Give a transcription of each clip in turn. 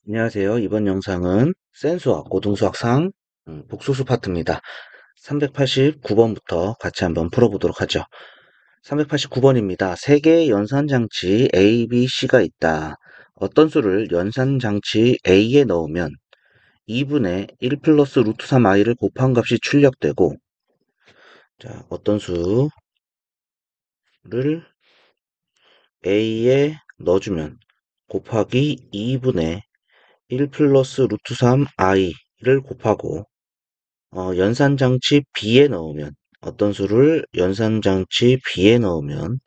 안녕하세요. 이번 영상은 센수학, 고등수학상 복소수 파트입니다. 389번부터 같이 한번 풀어보도록 하죠. 389번입니다. 세 개의 연산장치 A, B, C가 있다. 어떤 수를 연산장치 A에 넣으면 2분의 1 플러스 루트 3i를 곱한 값이 출력되고, 자, 어떤 수를 A에 넣어주면 곱하기 2분의 1 플러스 루트 3i를 곱하고, 연산장치 B에 넣으면, 어떤 수를 연산장치 B에 넣으면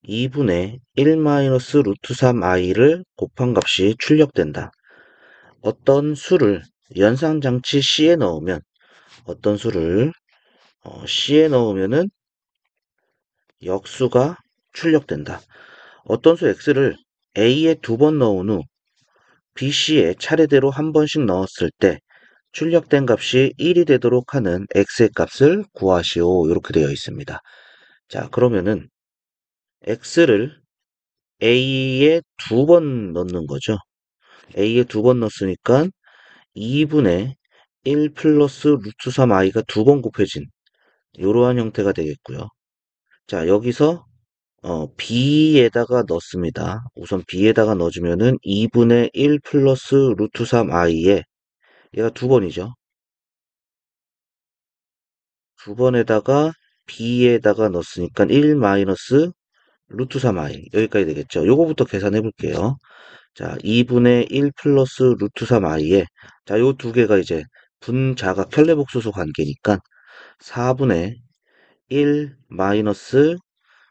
2분의 1 마이너스 루트 3i를 곱한 값이 출력된다. 어떤 수를 연산장치 C에 넣으면, 어떤 수를 C에 넣으면은 역수가 출력된다. 어떤 수 X를 A에 2번 넣은 후 B, C에 차례대로 한 번씩 넣었을 때 출력된 값이 1이 되도록 하는 x의 값을 구하시오. 이렇게 되어 있습니다. 자, 그러면은 x를 a에 2번 넣는 거죠. a에 2번 넣었으니까 2분의 1 플러스 루트 3i가 2번 곱해진 이러한 형태가 되겠고요. 자, 여기서 b에다가 넣습니다. 우선 b에다가 넣어주면은 2분의 1 플러스 루트 3i에 얘가 2번이죠. 2번에다가 b에다가 넣었으니까 1 마이너스 루트 3i 여기까지 되겠죠. 요거부터 계산해 볼게요. 자, 2분의 1 플러스 루트 3i에 자, 요 두 개가 이제 분자가 켤레복소수 관계니까 4분의 1 마이너스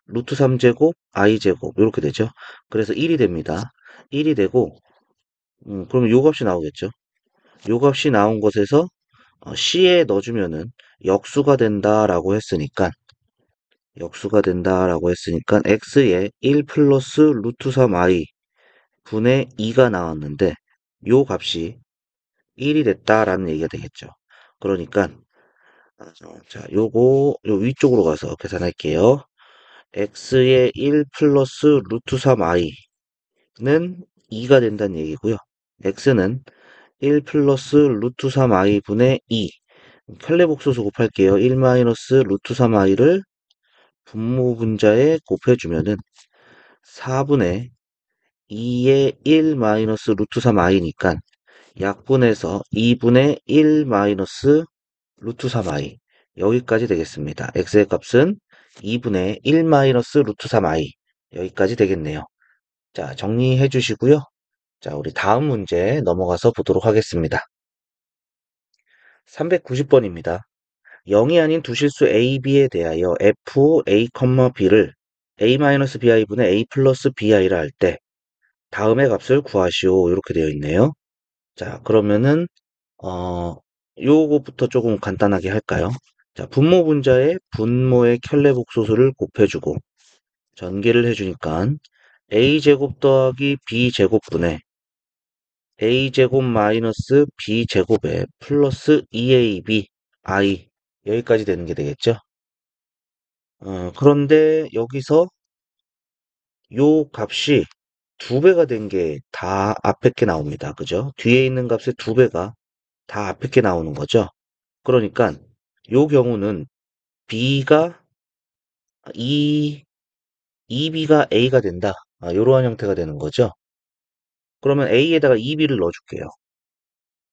루트 3제곱 i제곱 이렇게 되죠. 그래서 1이 됩니다. 1이 되고 그러면 요 값이 나오겠죠. 요 값이 나온 것에서 C에 넣어주면은 역수가 된다라고 했으니까 x에 1 플러스 루트 3i 분의 2가 나왔는데 요 값이 1이 됐다라는 얘기가 되겠죠. 그러니까 자, 요 위쪽으로 가서 계산할게요. x에 1 플러스 루트 3i는 2가 된다는 얘기고요. x는 1 플러스 루트 3i 분의 2 켤레복소수 곱할게요. 1 마이너스 루트 3i를 분모 분자에 곱해주면은 4분의 2의 1 마이너스 루트 3i니까 약분해서 2분의 1 마이너스 루트 3i 여기까지 되겠습니다. x의 값은 2분의 1 마이너스 루트 3i 여기까지 되겠네요. 자, 정리해 주시고요. 자, 우리 다음 문제 넘어가서 보도록 하겠습니다. 390번입니다. 0이 아닌 두 실수 a, b에 대하여 f, a, b를 a-bi분의 a 플러스 bi를 할 때 다음의 값을 구하시오. 이렇게 되어 있네요. 자, 그러면은 요거부터 조금 간단하게 할까요? 자, 분모 분자에 분모의 켤레복소수를 곱해주고 전개를 해주니까 a제곱 더하기 b제곱분의 a제곱 마이너스 b제곱에 플러스 2ab i 여기까지 되는 게 되겠죠? 그런데 여기서 요 값이 두 배가 된 게 다 앞에 게 나옵니다. 그죠? 뒤에 있는 값의 두 배가 다 앞에 게 나오는 거죠. 그러니까 요 경우는 b가 2b가 a가 된다. 이러한 형태가 되는 거죠. 그러면 a에다가 2b를 넣어줄게요.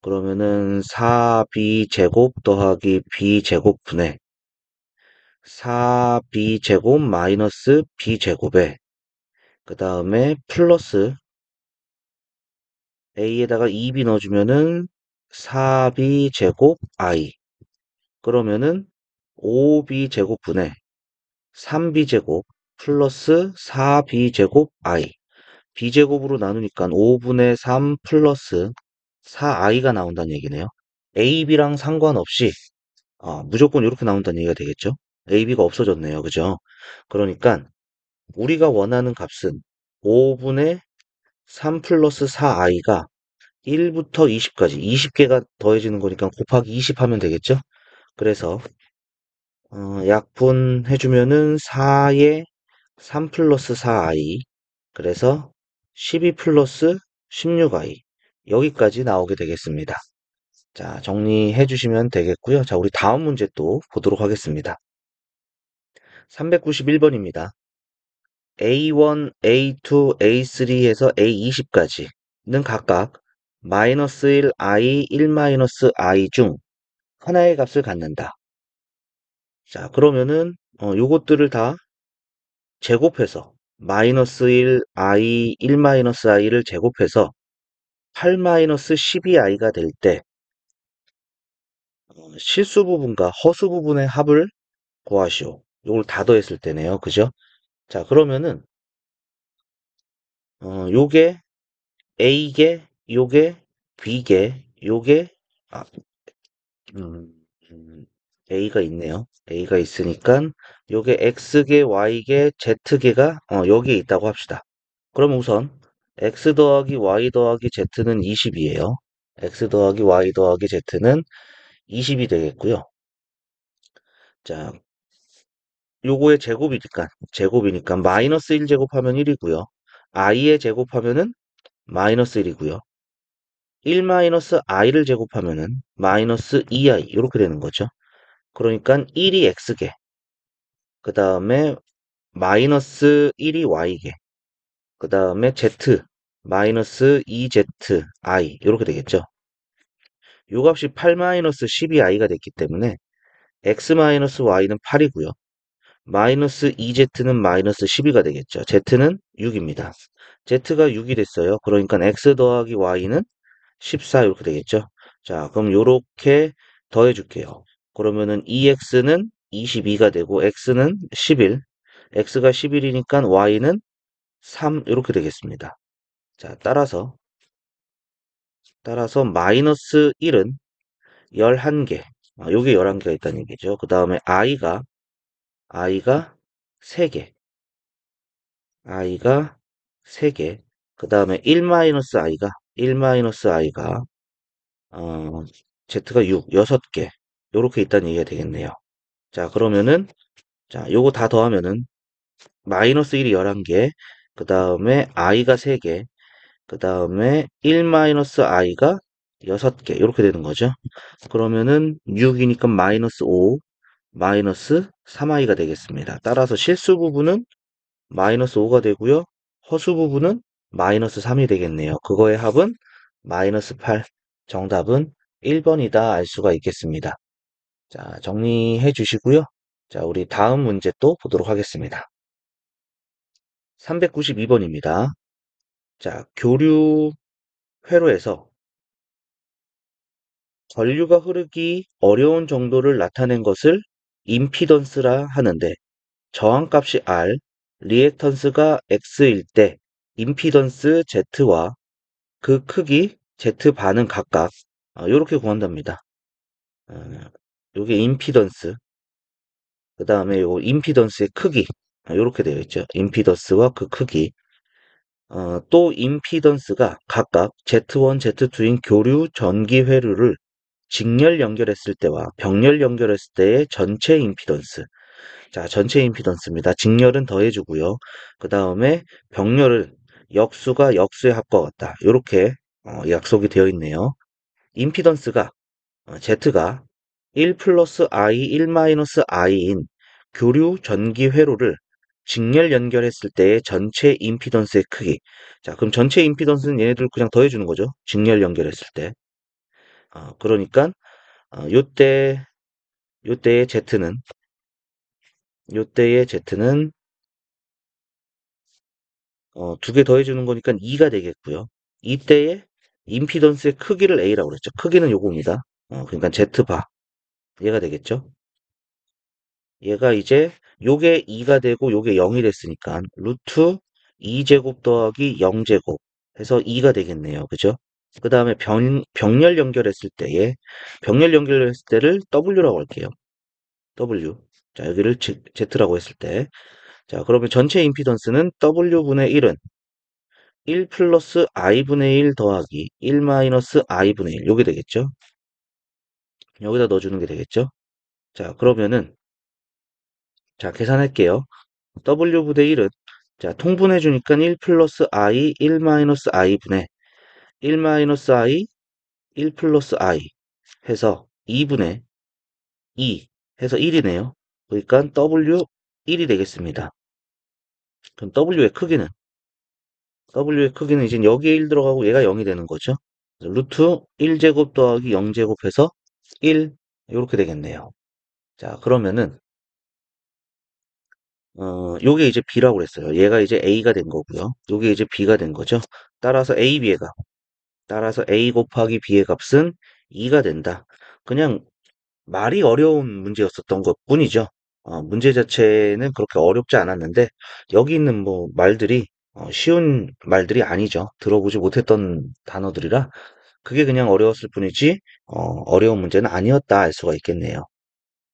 그러면은 4b 제곱 더하기 b 제곱분의 4b 제곱 마이너스 b 제곱에 그 다음에 플러스 a에다가 2b 넣어주면은 4b 제곱 i 그러면은 5b 제곱분의 3b 제곱 플러스 4b 제곱 i b제곱으로 나누니까 5분의 3 플러스 4i가 나온다는 얘기네요. a, b랑 상관없이 무조건 이렇게 나온다는 얘기가 되겠죠. a, b가 없어졌네요. 그죠? 그러니까 우리가 원하는 값은 5분의 3 플러스 4i가 1부터 20까지 20개가 더해지는 거니까 곱하기 20 하면 되겠죠? 그래서 약분해주면은 4에 3 플러스 4i 그래서 12 플러스 16i 여기까지 나오게 되겠습니다. 자, 정리해 주시면 되겠고요. 자, 우리 다음 문제 또 보도록 하겠습니다. 391번입니다. A1, A2, A3에서 A20까지는 각각 마이너스 1i, 1 마이너스 i 중 하나의 값을 갖는다. 자, 그러면은 요것들을 다 제곱해서 마이너스 1i, 1 마이너스 i를 제곱해서 8 마이너스 12i가 될 때 실수 부분과 허수 부분의 합을 구하시오. 요걸 다 더했을 때네요. 그죠? 자, 그러면은 요게 A개, 요게 B개, 요게 아, 음, 음, A가 있네요. A가 있으니까 요게 X개, Y개, Z개가 여기에 있다고 합시다. 그럼 우선 X 더하기 Y 더하기 Z는 20이에요. X 더하기 Y 더하기 Z는 20이 되겠고요. 자, 요거의 제곱이니까 마이너스 1 제곱하면 1이고요. i의 제곱하면은 마이너스 1이고요. 1 마이너스 i를 제곱하면은 마이너스 2i 이렇게 되는 거죠. 그러니까 1이 x개, 그 다음에 마이너스 1이 y개, 그 다음에 z 마이너스 2zi 이렇게 되겠죠. 요 값이 8 마이너스 12i가 됐기 때문에 x 마이너스 y는 8이고요. 마이너스 2z는 마이너스 12가 되겠죠. z는 6입니다. z가 6이 됐어요. 그러니까 x 더하기 y는 14 이렇게 되겠죠. 자, 그럼 요렇게 더해 줄게요. 그러면은 2x는 22가 되고 x는 11, x가 11이니까 y는 3 이렇게 되겠습니다. 자, 따라서 마이너스 1은 11개, 요게 11개가 있다는 얘기죠. 그 다음에 i가 3개, i가 3개, 그 다음에 1-i가 어, z가 6, 6개 요렇게 있다는 얘기가 되겠네요. 자, 그러면은 자, 요거 다 더하면은 마이너스 1이 11개, 그 다음에 i가 3개, 그 다음에 1-i가 6개 이렇게 되는 거죠. 그러면은 6이니까 마이너스 5, 마이너스 3i가 되겠습니다. 따라서 실수 부분은 마이너스 5가 되고요. 허수 부분은 마이너스 3이 되겠네요. 그거의 합은 마이너스 8. 정답은 1번이다 알 수가 있겠습니다. 자, 정리해 주시고요. 자, 우리 다음 문제 또 보도록 하겠습니다. 392번입니다. 자, 교류 회로에서 전류가 흐르기 어려운 정도를 나타낸 것을 임피던스라 하는데 저항값이 R, 리액턴스가 X일 때 임피던스 Z와 그 크기 Z반은 각각 이렇게 구한답니다. 요게 임피던스, 그 다음에 요 임피던스의 크기 이렇게 되어 있죠. 임피던스와 그 크기. 또 임피던스가 각각 Z1, Z2인 교류 전기 회로를 직렬 연결했을 때와 병렬 연결했을 때의 전체 임피던스. 자, 전체 임피던스입니다. 직렬은 더해주고요. 그 다음에 병렬은 역수가 역수의 합과 같다. 이렇게 약속이 되어 있네요. 임피던스가 Z가 1 플러스 I, 1 마이너스 I인 교류 전기 회로를 직렬 연결했을 때의 전체 임피던스의 크기. 자, 그럼 전체 임피던스는 얘네들 그냥 더해주는 거죠. 직렬 연결했을 때. 그러니까 요때 요때의 Z는 두 개 더해주는 거니까 2가 되겠고요. 이때의 임피던스의 크기를 A라고 그랬죠. 크기는 요겁니다. 그러니까 Z바 얘가 되겠죠. 얘가 이제 요게 2가 되고 요게 0이 됐으니까 루트 2제곱 더하기 0제곱 해서 2가 되겠네요. 그죠? 그 다음에 병렬 연결했을 때에 병렬 연결했을 때를 W라고 할게요. W. 자, 여기를 Z라고 했을 때. 자, 그러면 전체 임피던스는 W분의 1은 1 플러스 i분의 1 더하기 1 마이너스 i분의 1 요게 되겠죠. 여기다 넣어주는 게 되겠죠. 자, 그러면은 자, 계산할게요. W분의 1은 자, 통분해 주니까 1 플러스 i, 1 마이너스 i 분의 1 마이너스 i, 1 플러스 i 해서 2분의 2 해서 1이네요. 그러니까 w 1이 되겠습니다. 그럼 w의 크기는 이제 여기에 1 들어가고 얘가 0이 되는 거죠. 루트 1제곱 더하기 0제곱 해서 1 이렇게 되겠네요. 자, 그러면은 요게 이제 b라고 그랬어요. 얘가 이제 a가 된 거고요. 요게 이제 b가 된 거죠. 따라서 a 곱하기 b의 값은 2가 된다. 그냥 말이 어려운 문제였었던 것 뿐이죠. 문제 자체는 그렇게 어렵지 않았는데 여기 있는 뭐 말들이 쉬운 말들이 아니죠. 들어보지 못했던 단어들이라 그게 그냥 어려웠을 뿐이지 어려운 문제는 아니었다 알 수가 있겠네요.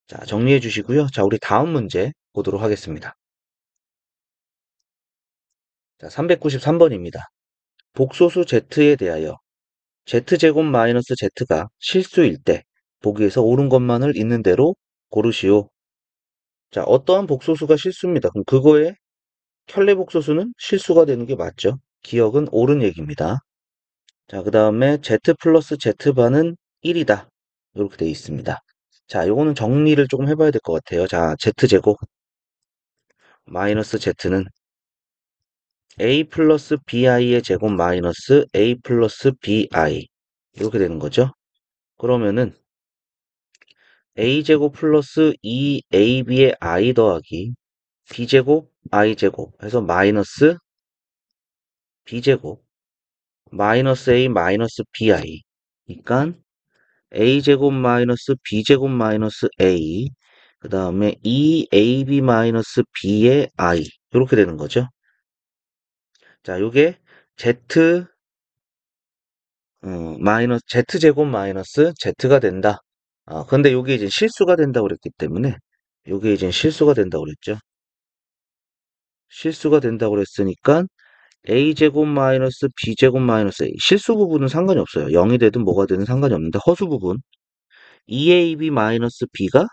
자, 정리해 주시고요. 자, 우리 다음 문제 보도록 하겠습니다. 자, 393번입니다. 복소수 z에 대하여 z제곱 마이너스 z가 실수일 때 보기에서 옳은 것만을 있는 대로 고르시오. 자, 어떠한 복소수가 실수입니다. 그럼 그거의 켤레 복소수는 실수가 되는 게 맞죠? 기억은 옳은 얘기입니다. 자, 그 다음에 z 플러스 z반은 1이다. 이렇게 되어 있습니다. 자, 요거는 정리를 조금 해봐야 될 것 같아요. 자, z제곱 마이너스 z는 a 플러스 bi의 제곱 마이너스 a 플러스 bi 이렇게 되는 거죠. 그러면은 a제곱 플러스 2ab의 i 더하기 b제곱 i제곱 해서 마이너스 b제곱 마이너스 a 마이너스 bi 그러니까 a제곱 마이너스 b제곱 마이너스 a 그 다음에 2ab 마이너스 b의 i 이렇게 되는 거죠. 자, 요게 z 마이너스 z제곱 마이너스 z가 된다. 근데 요게 이제 실수가 된다고 그랬기 때문에 요게 이제 실수가 된다고 그랬죠. 실수가 된다고 그랬으니까 a제곱 마이너스 b제곱 마이너스 a 실수 부분은 상관이 없어요. 0이 되든 뭐가 되든 상관이 없는데 허수 부분 2ab 마이너스 b가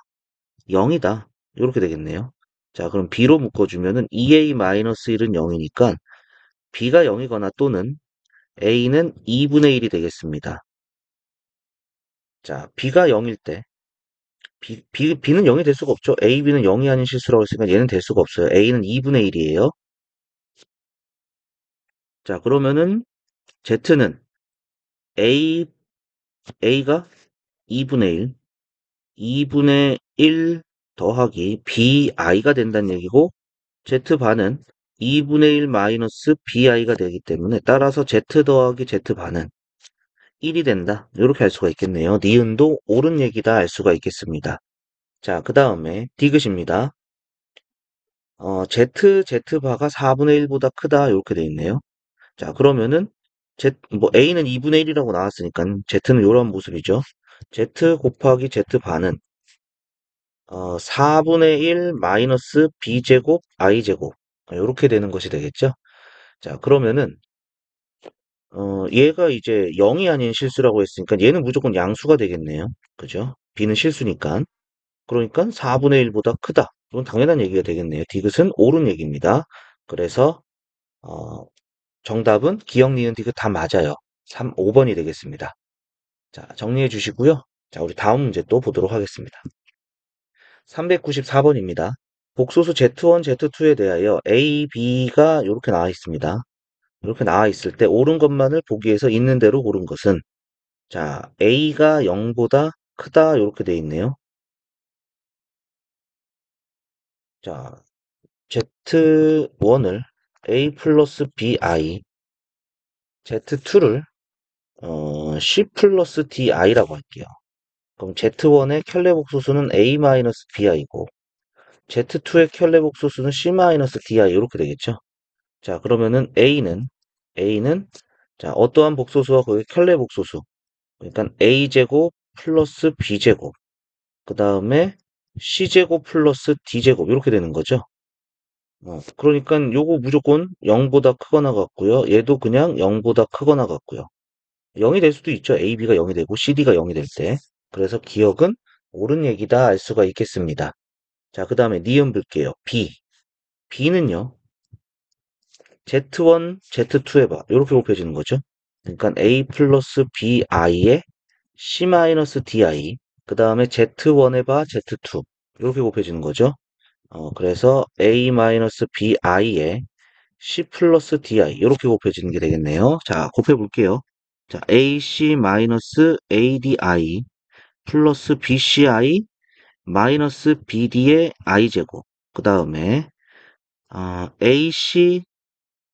0이다. 이렇게 되겠네요. 자, 그럼 b로 묶어주면은 2a 마이너스 1은 0이니까 b가 0이거나 또는 a는 2분의 1이 되겠습니다. 자, b가 0일 때 b는 0이 될 수가 없죠. a, b는 0이 아닌 실수라고 했으니까 얘는 될 수가 없어요. a는 2분의 1이에요. 자, 그러면은 z는 a가 2분의 1, 2분의 1 더하기 bi가 된다는 얘기고 z반은 2분의 1 마이너스 bi가 되기 때문에 따라서 z 더하기 z반은 1이 된다. 이렇게 할 수가 있겠네요. 니은도 옳은 얘기다 알 수가 있겠습니다. 자, 그 다음에 디귿입니다. z바가 4분의 1보다 크다 이렇게 돼 있네요. 자, 그러면은 뭐 a는 2분의 1이라고 나왔으니까 z는 이런 모습이죠. z 곱하기 z반은 4분의 1 마이너스 b제곱 i제곱 이렇게 되는 것이 되겠죠. 자, 그러면은 얘가 이제 0이 아닌 실수라고 했으니까 얘는 무조건 양수가 되겠네요. 그죠? b는 실수니까. 그러니까 4분의 1보다 크다. 이건 당연한 얘기가 되겠네요. 디귿은 옳은 얘기입니다. 그래서 어, 정답은 기억, 니은, 디귿 다 맞아요. 5번이 되겠습니다. 자, 정리해 주시고요. 자, 우리 다음 문제 또 보도록 하겠습니다. 394번입니다. 복소수 Z1, Z2에 대하여 A, B가 이렇게 나와 있습니다. 이렇게 나와 있을 때 옳은 것만을 보기 위해서 있는 대로 고른 것은 자, A가 0보다 크다 이렇게 돼 있네요. 자, Z1을 A 플러스 BI, Z2를 C 플러스 DI라고 할게요. 그럼 Z1의 켤레복소수는 A-BI고 Z2의 켤레복소수는 C-DI 이렇게 되겠죠. 자, 그러면은 A는 자, 어떠한 복소수와 거기에 켤레복소수 그러니까 A제곱 플러스 B제곱 그 다음에 C제곱 플러스 D제곱 이렇게 되는 거죠. 그러니까 요거 무조건 0보다 크거나 같고요. 얘도 그냥 0보다 크거나 같고요. 0이 될 수도 있죠. A, B가 0이 되고 CD가 0이 될 때. 그래서 기억은 옳은 얘기다 알 수가 있겠습니다. 자, 그 다음에 니은 볼게요. B. B는요. Z1, Z2 해봐. 이렇게 곱해지는 거죠. 그러니까 A 플러스 BI에 C 마이너스 DI. 그 다음에 Z1 해봐. Z2. 이렇게 곱해지는 거죠. 그래서 A 마이너스 BI에 C 플러스 DI. 이렇게 곱해지는 게 되겠네요. 자, 곱해볼게요. 자, AC 마이너스 ADI 플러스 BCI 마이너스 BD의 I제곱. 그 다음에 AC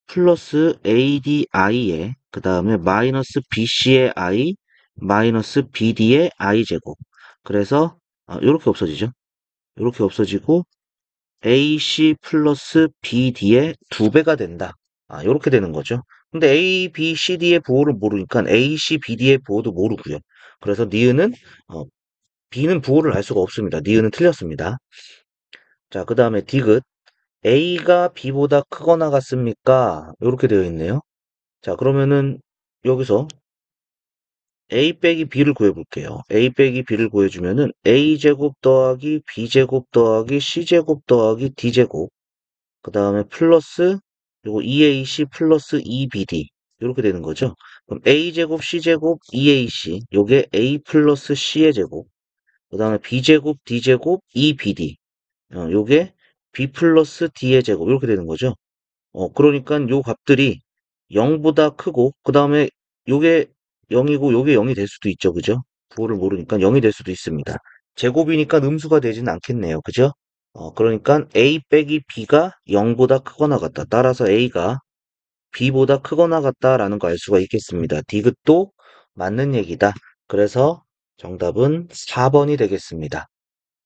플러스 ADI에 그 다음에 마이너스 BC의 I 마이너스 BD의 I제곱. 그래서 이렇게 없어지죠. 이렇게 없어지고 AC 플러스 BD의 2배가 된다. 이렇게 되는 거죠. 근데 A, B, CD의 부호를 모르니까 AC, BD의 부호도 모르고요. 그래서 니은은 B는 부호를 알 수가 없습니다. 니은은 틀렸습니다. 자, 그 다음에 디귿. A가 B보다 크거나 같습니까? 이렇게 되어 있네요. 자, 그러면은 여기서 A 빼기 B를 구해볼게요. A 빼기 B를 구해주면은 A제곱 더하기 B제곱 더하기 C제곱 더하기 D제곱. 그 다음에 플러스 요거 2AC 플러스 2BD. 이렇게 되는 거죠. 그럼 A제곱 C제곱 2AC. 요게 A 플러스 C의 제곱. 그 다음에 B제곱 D제곱 2BD. 요게 B 플러스 D의 제곱. 이렇게 되는 거죠. 그러니까 요 값들이 0보다 크고, 그 다음에 요게 0이고 요게 0이 될 수도 있죠. 그죠? 부호를 모르니까 0이 될 수도 있습니다. 제곱이니까 음수가 되진 않겠네요. 그죠? 그러니까 A 빼기 B가 0보다 크거나 같다. 따라서 A가 B보다 크거나 같다라는 거 알 수가 있겠습니다. 디귿도 맞는 얘기다. 그래서 정답은 4번이 되겠습니다.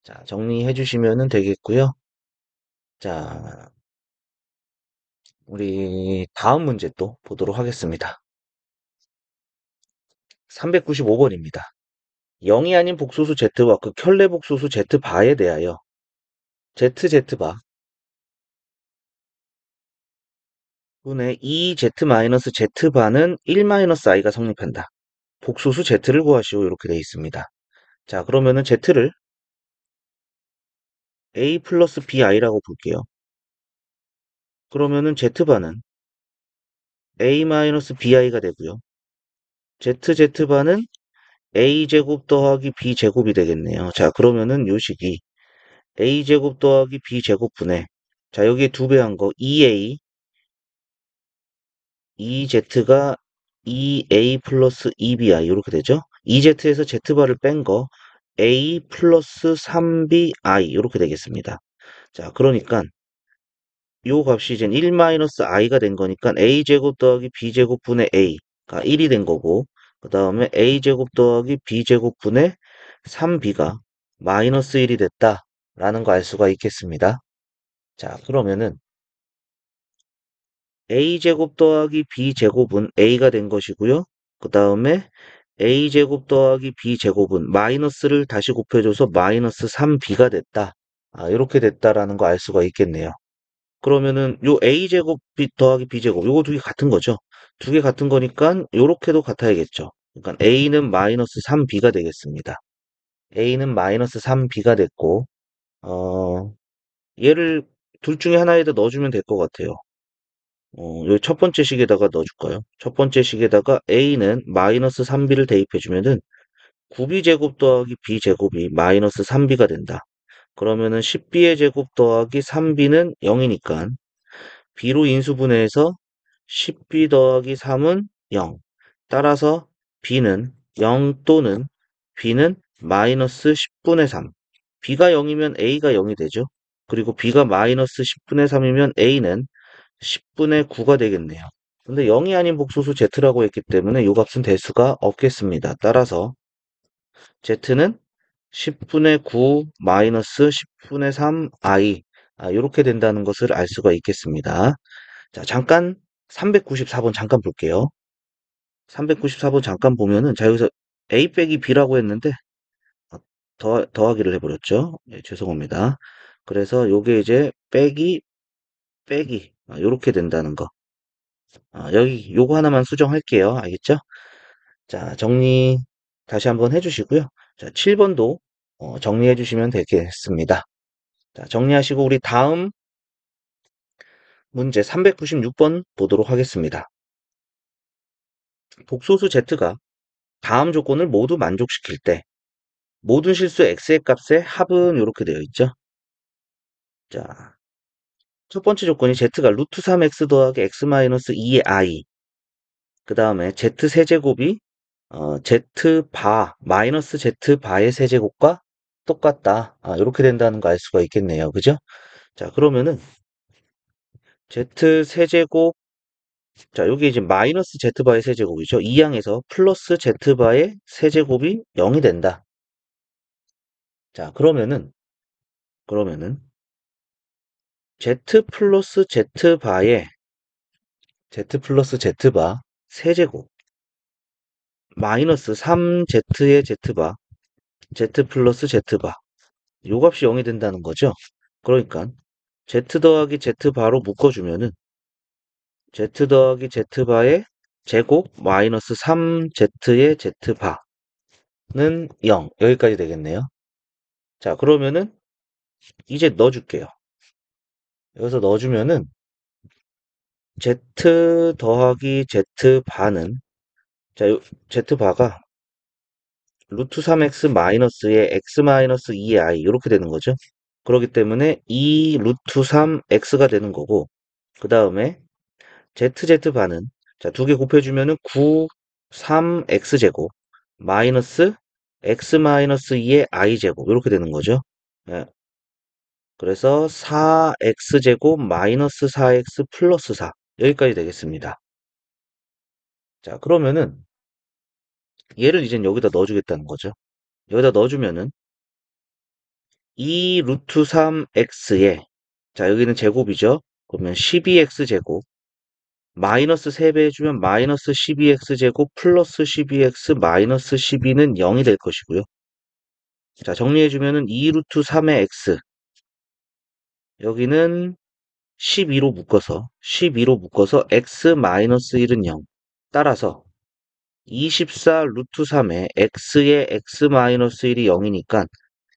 자, 정리해 주시면 되겠고요. 자, 우리 다음 문제 또 보도록 하겠습니다. 395번입니다. 0이 아닌 복소수 Z와 그 켤레 복소수 Z바에 대하여 ZZ바 분의 2Z-Z바는 1-I가 성립한다. 복소수 Z를 구하시오. 이렇게 되어 있습니다. 자, 그러면은 Z를 A 플러스 BI라고 볼게요. 그러면은 Z바는 A-BI가 되고요. ZZ바는 A제곱 더하기 B제곱이 되겠네요. 자, 그러면은 요 식이 A제곱 더하기 B제곱분의, 자, 여기에 2배 한 거 2A, 2Z가 2A 플러스 2BI 이렇게 되죠. 2Z에서 Z바를 뺀 거 A 플러스 3BI 이렇게 되겠습니다. 자, 그러니까 요 값이 이제 1-I가 된 거니까 A제곱 더하기 B제곱분의 A가 1이 된 거고, 그 다음에 A제곱 더하기 B제곱분의 3B가 마이너스 1이 됐다라는 거 알 수가 있겠습니다. 자, 그러면은 A제곱 더하기 B제곱은 A가 된 것이고요. 그 다음에 A제곱 더하기 B제곱은 마이너스를 다시 곱해줘서 마이너스 3B가 됐다. 이렇게 됐다라는 거 알 수가 있겠네요. 그러면은 요 A제곱 더하기 B제곱 요거 두 개 같은 거죠. 두 개 같은 거니까 요렇게도 같아야겠죠. 그러니까 A는 마이너스 3B가 되겠습니다. A는 마이너스 3B가 됐고, 얘를 둘 중에 하나에다 넣어주면 될 것 같아요. 여기 첫 번째 식에다가 넣어줄까요? 첫 번째 식에다가 A는 마이너스 3B를 대입해주면은 9B제곱 더하기 B제곱이 마이너스 3B가 된다. 그러면은 10B의 제곱 더하기 3B는 0이니까 B로 인수분해해서 10B 더하기 3은 0. 따라서 B는 0 또는 B는 마이너스 10분의 3. B가 0이면 A가 0이 되죠. 그리고 B가 마이너스 10분의 3이면 A는 10분의 9가 되겠네요. 근데 0이 아닌 복소수 Z라고 했기 때문에 이 값은 될 수가 없겠습니다. 따라서 Z는 10분의 9 마이너스 10분의 3i 이렇게 된다는 것을 알 수가 있겠습니다. 자, 잠깐 394번 잠깐 볼게요. 394번 잠깐 보면은 자 여기서 A 빼기 B라고 했는데 더하기를 해버렸죠. 네, 죄송합니다. 그래서 요게 이제 빼기 요렇게 된다는 거. 여기 요거 하나만 수정할게요. 알겠죠? 자, 정리 다시 한번 해주시고요. 자, 7번도 정리해 주시면 되겠습니다. 자, 정리하시고 우리 다음 문제 396번 보도록 하겠습니다. 복소수 z가 다음 조건을 모두 만족시킬 때 모든 실수 x의 값의 합은 이렇게 되어 있죠. 자, 첫 번째 조건이 z가 루트 3x 더하기 x 마이너스 2의 i. 그 다음에 z 세제곱이 z 바 마이너스 z 바의 세제곱과 똑같다. 이렇게 된다는 거 알 수가 있겠네요. 그죠? 자, 그러면은 z 세제곱, 자, 여기 이제 마이너스 z 바의 세제곱이죠. 이 항에서 플러스 z 바의 세제곱이 0이 된다. 자, 그러면은 z 플러스 z 바의 z 플러스 z 바 세제곱 마이너스 3z의 z바 z 플러스 z바 요 값이 0이 된다는 거죠. 그러니까 z 더하기 z바로 묶어주면은 z 더하기 z바의 제곱 마이너스 3z의 z바는 0 여기까지 되겠네요. 자, 그러면은 이제 넣어줄게요. 여기서 넣어주면은 z 더하기 z바는 자, z바가 루트 3x 마이너스의 x 마이너스 2의 i 이렇게 되는 거죠. 그렇기 때문에 2 루트 3x가 되는 거고 그 다음에 z바는 자, 두 개 곱해주면은 9 3x제곱 마이너스 x 마이너스 2의 i제곱 이렇게 되는 거죠. 예, 그래서 4x제곱 마이너스 4x 플러스 4 여기까지 되겠습니다. 자, 그러면은 얘를 이제 여기다 넣어주겠다는 거죠. 여기다 넣어주면은 2 루트 3x에 자, 여기는 제곱이죠. 그러면 12x제곱 마이너스 3배 해주면 마이너스 12x제곱 플러스 12x 마이너스 12는 0이 될 것이고요. 자, 정리해주면은 2 루트 3의 x 여기는 12로 묶어서 x 마이너스 1은 0 따라서 24 루트 3의 x의 x 마이너스 1이 0이니까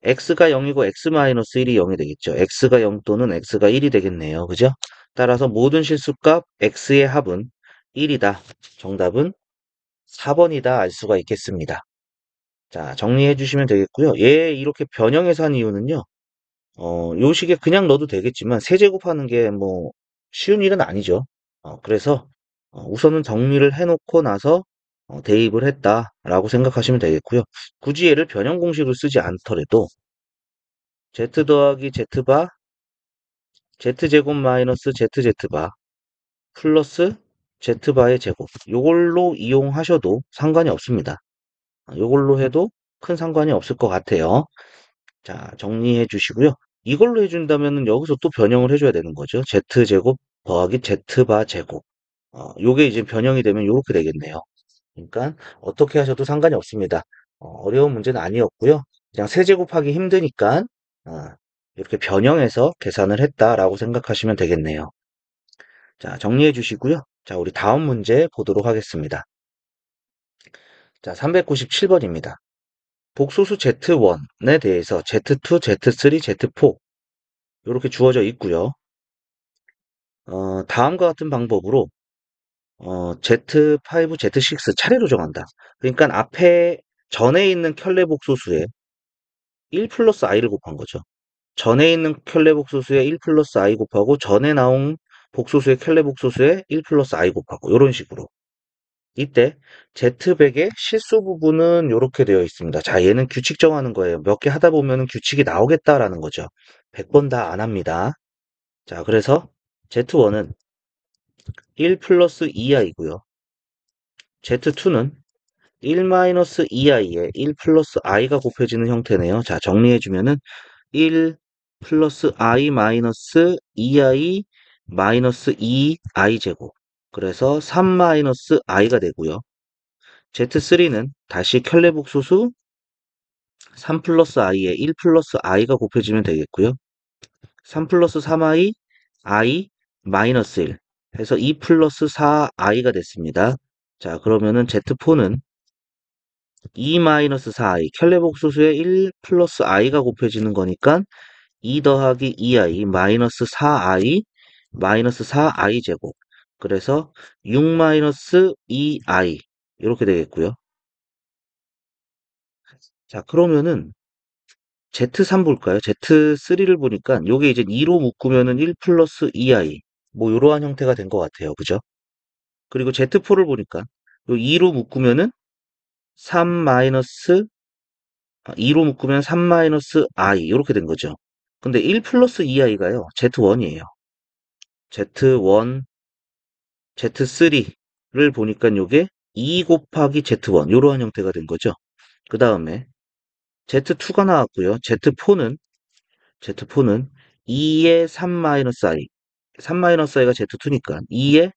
x가 0이고 x 마이너스 1이 0이 되겠죠. x가 0 또는 x가 1이 되겠네요. 그죠? 따라서 모든 실수값 x의 합은 1이다. 정답은 4번이다 알 수가 있겠습니다. 자, 정리해 주시면 되겠고요. 얘 이렇게 변형해서 한 이유는요. 요 식에 그냥 넣어도 되겠지만 세제곱하는 게 뭐 쉬운 일은 아니죠. 그래서 우선은 정리를 해놓고 나서 대입을 했다라고 생각하시면 되겠고요. 굳이 얘를 변형 공식을 쓰지 않더라도 z 더하기 z바 z제곱 마이너스 zz바 플러스 z바의 제곱 요걸로 이용하셔도 상관이 없습니다. 요걸로 해도 큰 상관이 없을 것 같아요. 자, 정리해 주시고요. 이걸로 해준다면 여기서 또 변형을 해줘야 되는 거죠. z제곱 더하기 z바 제곱. 요게 이제 변형이 되면 요렇게 되겠네요. 그러니까 어떻게 하셔도 상관이 없습니다. 어려운 문제는 아니었고요. 그냥 세제곱하기 힘드니까 어, 이렇게 변형해서 계산을 했다라고 생각하시면 되겠네요. 자, 정리해 주시고요. 자, 우리 다음 문제 보도록 하겠습니다. 자, 397번입니다. 복소수 Z1에 대해서 Z2, Z3, Z4 이렇게 주어져 있고요. 다음과 같은 방법으로 Z5, Z6 차례로 정한다. 그러니까 앞에 전에 있는 켤레 복소수에 1 플러스 i를 곱한 거죠. 전에 있는 켤레 복소수에 1 플러스 i 곱하고 전에 나온 복소수의 켤레 복소수에 1 플러스 i 곱하고 이런 식으로. 이때 Z100의 실수 부분은 이렇게 되어 있습니다. 자, 얘는 규칙 정하는 거예요. 몇 개 하다 보면 규칙이 나오겠다라는 거죠. 100번 다 안 합니다. 자, 그래서 Z1은 1 플러스 2i고요. Z2는 1 마이너스 2i에 1 플러스 i가 곱해지는 형태네요. 자, 정리해주면은 1 플러스 i 마이너스 2i 마이너스 2i 제곱. 그래서 3 마이너스 i가 되고요. Z3는 다시 켤레복소수 3 플러스 i에 1 플러스 i가 곱해지면 되겠고요. 3 플러스 3i, i 마이너스 1 해서 2 플러스 4i가 됐습니다. 자, 그러면은 Z4는 2 마이너스 4i 켤레복소수에 1 플러스 i가 곱해지는 거니까 2 더하기 2i 마이너스 4i 마이너스 4i 제곱. 그래서 6 마이너스 2i 이렇게 되겠고요. 자, 그러면은 Z3 볼까요? Z3를 보니까 요게 이제 2로 묶으면은 1 플러스 2i 뭐 요러한 형태가 된 것 같아요. 그죠? 그리고 Z4를 보니까 요 2로 묶으면은 3 마이너스 2로 묶으면 3 마이너스 i 이렇게 된 거죠. 근데 1 플러스 2i가요. Z1이에요. Z1, Z3를 보니까 요게 2 곱하기 Z1 요러한 형태가 된 거죠. 그 다음에 Z2가 나왔고요. Z4는 2의 3 마이너스 i 3 마이너스 i가 Z2니까 2의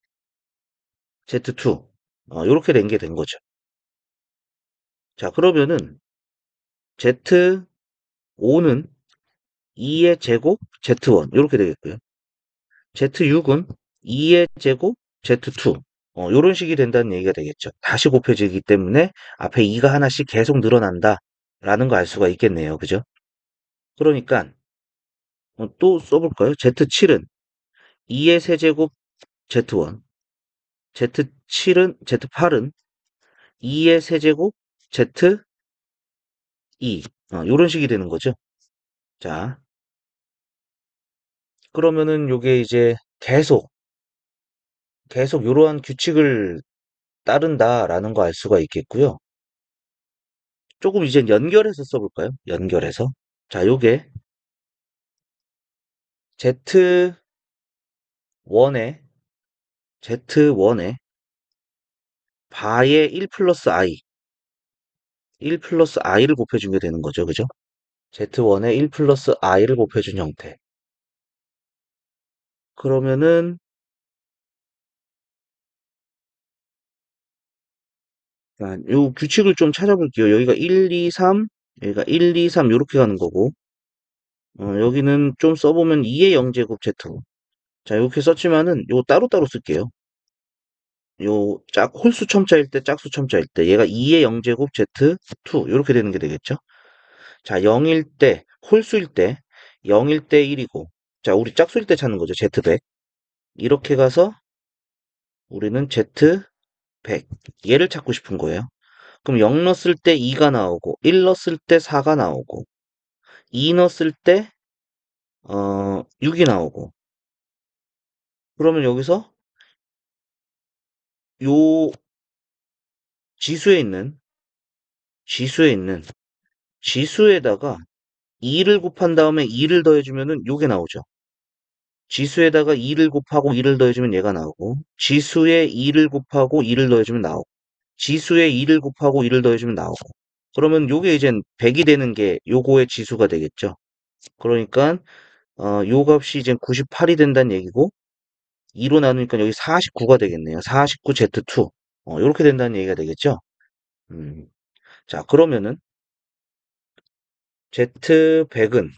Z2 요렇게 된 게 된 거죠. 자, 그러면은 Z5는 2의 제곱 Z1 요렇게 되겠고요. Z6은 2의 제곱 Z2 요런 식이 된다는 얘기가 되겠죠. 다시 곱해지기 때문에 앞에 2가 하나씩 계속 늘어난다 라는 거 알 수가 있겠네요. 그죠? 그러니까 또 써볼까요? Z7은 2의 세제곱 Z1 Z8은 2의 세제곱 Z2 요런 식이 되는 거죠. 자, 그러면은 요게 이제 계속 요러한 규칙을 따른다라는 거 알 수가 있겠고요. 조금 이제 연결해서 써볼까요? 연결해서. 자, 요게 Z1에 Z1에 바에 1 플러스 i 1 플러스 i를 곱해준 게 되는 거죠. 그죠? Z1에 1 플러스 i를 곱해준 형태. 그러면은 요 규칙을 좀 찾아볼게요. 여기가 1, 2, 3, 여기가 1, 2, 3 요렇게 가는 거고 여기는 좀 써보면 2의 0제곱 Z. 자, 이렇게 썼지만은 요 따로따로 쓸게요. 요 홀수 첨자일 때 짝수 첨자일 때 얘가 2의 0제곱 Z2 요렇게 되는 게 되겠죠. 자, 0일 때 홀수일 때 0일 때 1이고 자, 우리 짝수일 때 찾는 거죠. Z100 이렇게 가서 우리는 Z100 얘를 찾고 싶은 거예요. 그럼 0 넣었을 때 2가 나오고 1 넣었을 때 4가 나오고 2 넣었을 때 6이 나오고 그러면 여기서 요 지수에 있는 지수에 있는 지수에다가 2를 곱한 다음에 2를 더해주면은 요게 나오죠. 지수에다가 2를 곱하고 2를 더해주면 얘가 나오고 지수에 2를 곱하고 2를 더해주면 나오고 지수에 2를 곱하고 2를 더해주면 나오고 그러면 요게 이제 100이 되는 게 요거의 지수가 되겠죠. 그러니까 요 값이 이제 98이 된다는 얘기고 2로 나누니까 여기 49가 되겠네요. 49Z2 이렇게 된다는 얘기가 되겠죠. 음, 자, 그러면은 Z100은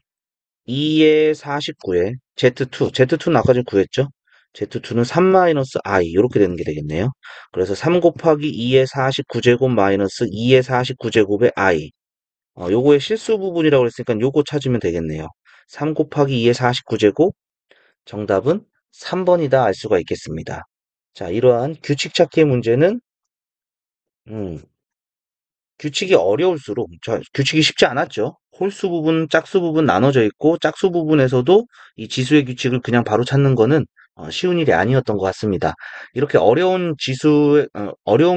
2에 49에 Z2는 아까 전에 구했죠? Z2는 3-i 이렇게 되는 게 되겠네요. 그래서 3 곱하기 2의 49제곱 마이너스 2의 49제곱의 i 요거의 실수 부분이라고 그랬으니까 요거 찾으면 되겠네요. 3 곱하기 2의 49제곱 정답은 3번이다 알 수가 있겠습니다. 자, 이러한 규칙 찾기의 문제는 음, 규칙이 어려울수록 규칙이 쉽지 않았죠. 홀수 부분, 짝수 부분 나눠져 있고 짝수 부분에서도 이 지수의 규칙을 그냥 바로 찾는 거는 쉬운 일이 아니었던 것 같습니다. 이렇게 어려운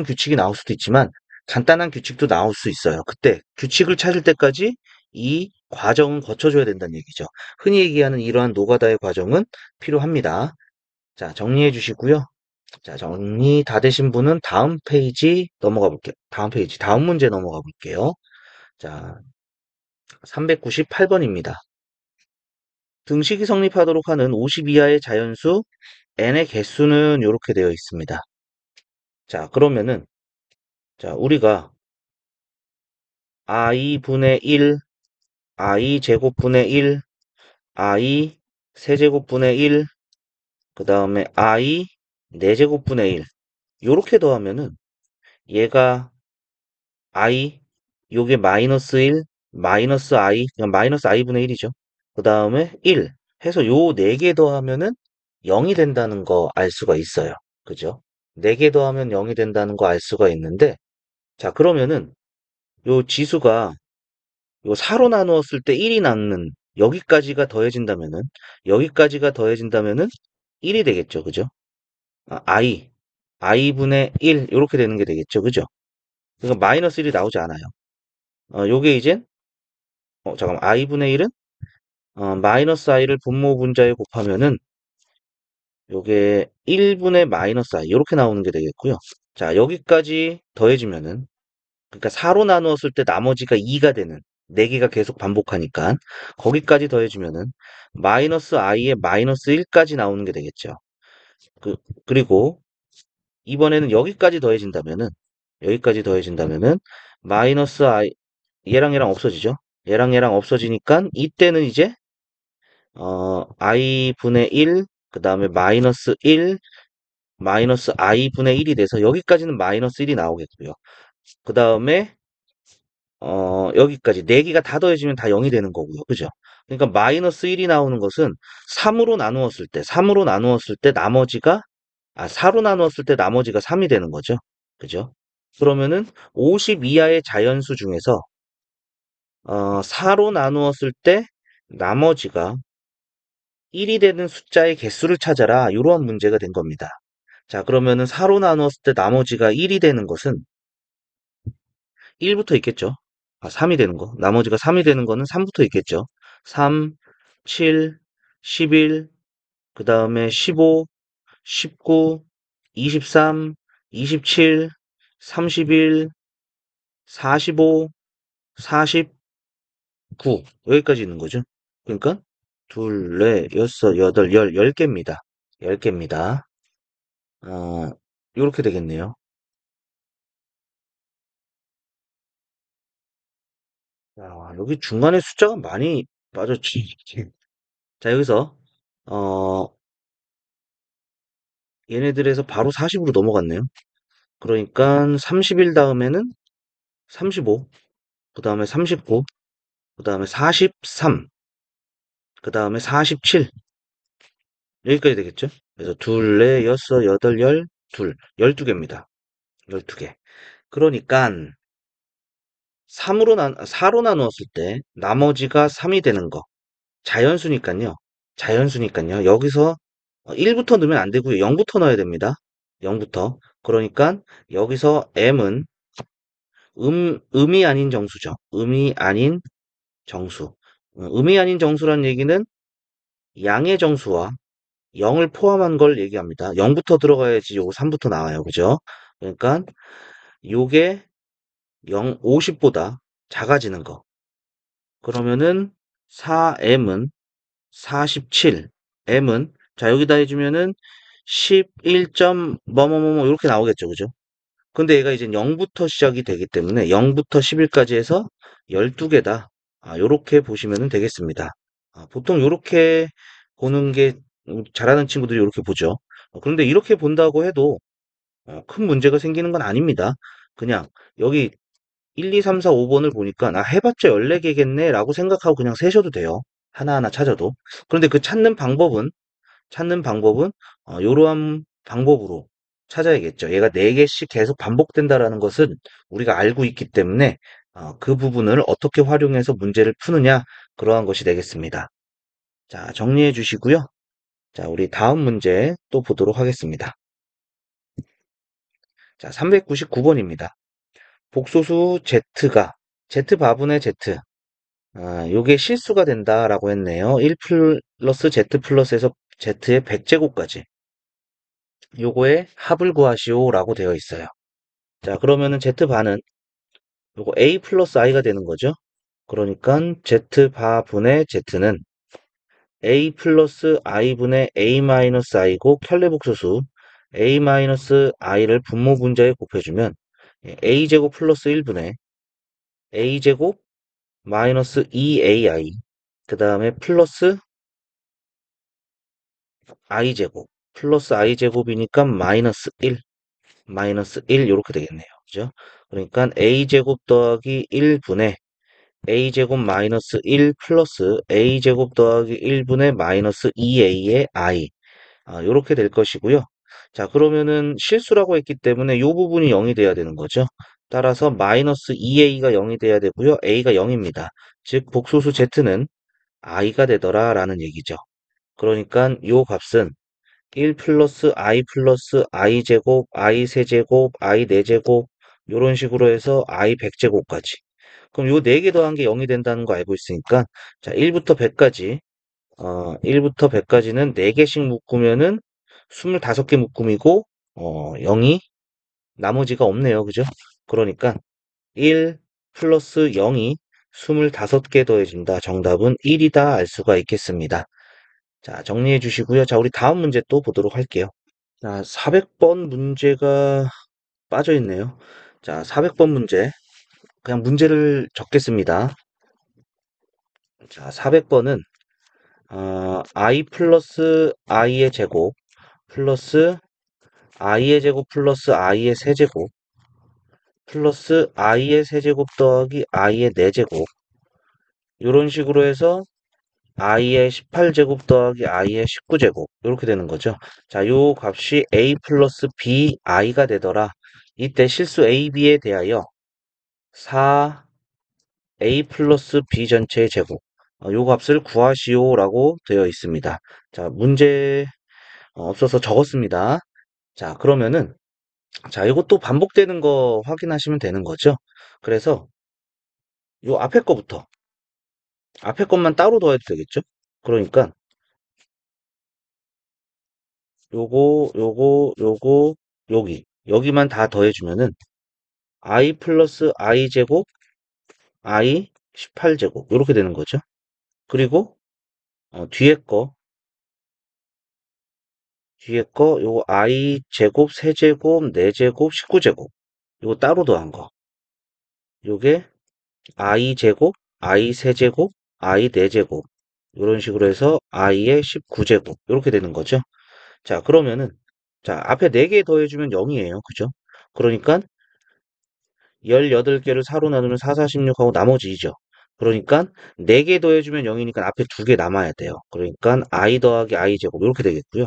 규칙이 나올 수도 있지만 간단한 규칙도 나올 수 있어요. 그때 규칙을 찾을 때까지 이 과정은 거쳐줘야 된다는 얘기죠. 흔히 얘기하는 이러한 노가다의 과정은 필요합니다. 자, 정리해 주시고요. 자, 정리 다 되신 분은 다음 페이지 넘어가 볼게요. 다음 페이지, 다음 문제 넘어가 볼게요. 자, 398번입니다. 등식이 성립하도록 하는 50 이하의 자연수 n의 개수는 이렇게 되어 있습니다. 자, 그러면은, 자, 우리가 i분의 1, i 제곱분의 1, i 세제곱분의 1, 그 다음에 i 4제곱분의 1, 요렇게 더하면은 얘가 i 요게 마이너스 1 마이너스 i 그냥 마이너스 i분의 1이죠. 그 다음에 1 해서 요 4개 더하면은 0이 된다는 거 알 수가 있어요. 그죠? 4개 더하면 0이 된다는 거 알 수가 있는데, 자, 그러면은 요 지수가 요 4로 나누었을 때 1이 남는 여기까지가 더해진다면은 1이 되겠죠. 그죠? i분의 1 이렇게 되는 게 되겠죠. 그죠? 그러니까 마이너스 1이 나오지 않아요. 요게 이제 잠깐만 i분의 1은 마이너스 i를 분모 분자에 곱하면은 요게 1분의 마이너스 i 이렇게 나오는 게 되겠고요. 자, 여기까지 더해지면은 그러니까 4로 나누었을 때 나머지가 2가 되는 4개가 계속 반복하니까 거기까지 더해주면은 마이너스 i에 마이너스 1까지 나오는 게 되겠죠. 그, 그리고 이번에는 여기까지 더해진다면은 마이너스 i 얘랑 얘랑 없어지죠. 얘랑 얘랑 없어지니까 이때는 이제 i분의 1, 그 다음에 마이너스 1, 마이너스 i분의 1이 돼서 여기까지는 마이너스 1이 나오겠고요. 그 다음에 여기까지 4개가 다 더해지면 다 0이 되는 거고요. 그죠? 그러니까 마이너스 1이 나오는 것은 3으로 나누었을 때 나머지가 4로 나누었을 때 나머지가 3이 되는 거죠. 그죠? 그러면은 50 이하의 자연수 중에서 4로 나누었을 때 나머지가 1이 되는 숫자의 개수를 찾아라. 이러한 문제가 된 겁니다. 자, 그러면은 4로 나누었을 때 나머지가 1이 되는 것은 1부터 있겠죠. 3이 되는 거. 나머지가 3이 되는 거는 3부터 있겠죠. 3, 7, 11, 그 다음에 15, 19, 23, 27, 31, 45, 49 여기까지 있는 거죠. 그러니까 둘, 넷, 여섯, 여덟, 10개입니다. 10개입니다. 이렇게 되겠네요. 여기 중간에 숫자가 많이 빠졌지. 자, 여기서 어, 얘네들에서 바로 40으로 넘어갔네요. 그러니까 30일 다음에는 35, 그 다음에 39, 그 다음에 43, 그 다음에 47 여기까지 되겠죠? 그래서 둘, 넷, 여섯, 여덟, 둘, 12개입니다. 12개. 그러니까 4로 나누었을 때 나머지가 3이 되는 거. 자연수니까요. 자연수니까요. 여기서 1부터 넣으면 안 되고요. 0부터 넣어야 됩니다. 0부터. 그러니까 여기서 m은 음이 아닌 정수죠. 음이 아닌 정수. 음이 아닌 정수란 얘기는 양의 정수와 0을 포함한 걸 얘기합니다. 0부터 들어가야지 요거 3부터 나와요. 그죠? 그러니까 요게 50보다 작아지는 거. 그러면은 4m은 47, m은 자 여기다 해주면은 11. 뭐뭐뭐뭐 이렇게 나오겠죠. 그죠? 근데 얘가 이제 0부터 시작이 되기 때문에 0부터 11까지 해서 12개다. 요렇게 보시면 되겠습니다. 보통 요렇게 보는 게 잘하는 친구들이 요렇게 보죠. 그런데 이렇게 본다고 해도 큰 문제가 생기는 건 아닙니다. 그냥 여기 1, 2, 3, 4, 5번을 보니까 해봤자 14개겠네 라고 생각하고 그냥 세셔도 돼요. 하나하나 찾아도. 그런데 그 찾는 방법은 이러한 방법으로 찾아야겠죠. 얘가 4개씩 계속 반복된다라는 것은 우리가 알고 있기 때문에 그 부분을 어떻게 활용해서 문제를 푸느냐 그러한 것이 되겠습니다. 자, 정리해 주시고요. 자, 우리 다음 문제 또 보도록 하겠습니다. 자, 399번입니다. 복소수 Z가 Z바분의 Z 요게 실수가 된다라고 했네요. 1 플러스 Z 플러스에서 Z의 100제곱까지 요거의 합을 구하시오라고 되어 있어요. 자, 그러면은 Z바는 요거 A 플러스 I가 되는 거죠. 그러니까 Z바분의 Z는 A 플러스 I분의 A 마이너스 I고 켤레복소수 A 마이너스 I를 분모 분자에 곱해주면 A제곱 플러스 1분의 A제곱 마이너스 2AI 그 다음에 플러스 I제곱 플러스 I제곱이니까 마이너스 1 이렇게 되겠네요. 그죠? 그러니까 A제곱 더하기 1분의 A제곱 마이너스 1 플러스 A제곱 더하기 1분의 마이너스 2A의 I 요렇게 될 것이고요. 자, 그러면은 실수라고 했기 때문에 요 부분이 0이 돼야 되는 거죠. 따라서 마이너스 2a가 0이 돼야 되고요. a가 0입니다. 즉, 복소수 z는 i가 되더라 라는 얘기죠. 그러니까 요 값은 1 플러스 i 제곱, i 세제곱, i 4제곱 요런 식으로 해서 i 100제곱까지. 그럼 요 4개 더한 게 0이 된다는 거 알고 있으니까 자, 1부터 100까지 1부터 100까지는 4개씩 묶으면은 25개 묶음이고 0이 나머지가 없네요. 그죠? 그러니까 1 플러스 0이 25개 더해진다. 정답은 1이다 알 수가 있겠습니다. 자, 정리해 주시고요. 자, 우리 다음 문제 또 보도록 할게요. 자, 400번 문제가 빠져 있네요. 자, 400번 문제. 그냥 문제를 적겠습니다. 자, 400번은 i 플러스 i의 제곱 플러스 i의 제곱 플러스 i의 세제곱 플러스 i의 세제곱 더하기 i의 4제곱 이런 식으로 해서 i의 18제곱 더하기 i의 19제곱 이렇게 되는 거죠. 자, 요 값이 a 플러스 b i가 되더라. 이때 실수 a, b에 대하여 4a 플러스 b 전체의 제곱 요 값을 구하시오라고 되어 있습니다. 자, 문제 없어서 적었습니다. 자, 그러면은 자, 이것도 반복되는 거 확인하시면 되는 거죠. 그래서 요 앞에 것만 따로 더해도 되겠죠? 그러니까 요거 여기만 다 더해주면은 i 플러스 i 제곱 i 18제곱 이렇게 되는 거죠. 그리고 뒤에 거 요거 i 제곱 세제곱 4제곱 19제곱 요거 따로 더한 거 요게 i 제곱 i 세제곱 i 4제곱 이런 식으로 해서 i의 19제곱 이렇게 되는 거죠. 자, 그러면은 자, 앞에 4개 더해주면 0이에요. 그죠? 그러니까 18개를 4로 나누면 4, 4, 16하고 나머지 2죠. 그러니까 4개 더해주면 0이니까 앞에 2개 남아야 돼요. 그러니까 i 더하기 i 제곱 이렇게 되겠고요.